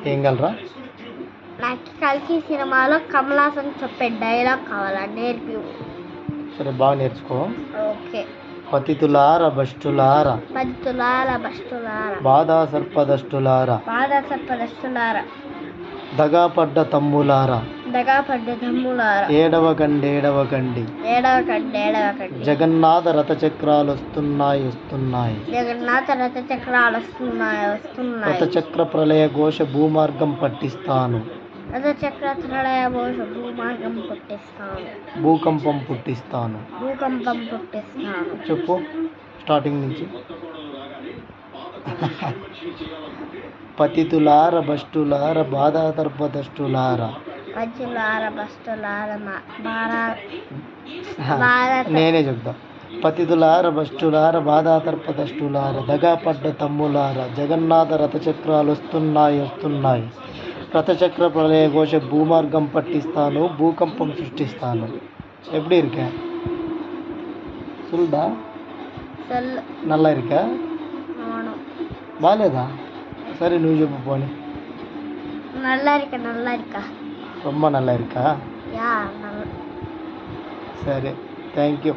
ఏం కలరా? నాకు కల్కి సినిమాలో కమల్ హాసన్ చెప్పే డైలాగ్ కావాలా, నేర్పి. సరే, బాగా నేర్చుకో. ఓకే. పతితులార భష్టులార బాధా సర్పదష్టులార దగాపడ్డ తమ్ములార ఏడవకండి జగన్నాథ రథచక్రాలు వస్తున్నాయి రథచక్ర ప్రళయ ఘోష భూమార్గం పట్టిస్తాను భూకంపం పుట్టిస్తాను. చెప్పు స్టార్టింగ్ నుంచి. పతితులార భష్టులార బాధాతర్పదష్టులార నేనే చెప్తా. పతితులార భష్టులార బాధాతర్పదష్టులార దగాపడ్డ తమ్ములార జగన్నాథ రథచక్రాలు వస్తున్నాయి రథచక్ర ప్రళయ ఘోష భూమార్గం పట్టిస్తాను భూకంపం సృష్టిస్తాను. எப்படி இருக்க? சொல்லுடா. நல்லா இருக்கா? బాగాలేదా? సరే నువ్వు చెప్పు పోనీ. நல்லா இருக்கா ரொம்ப நல்லா இருக்கா? యా. సరే, థ్యాంక్ యూ.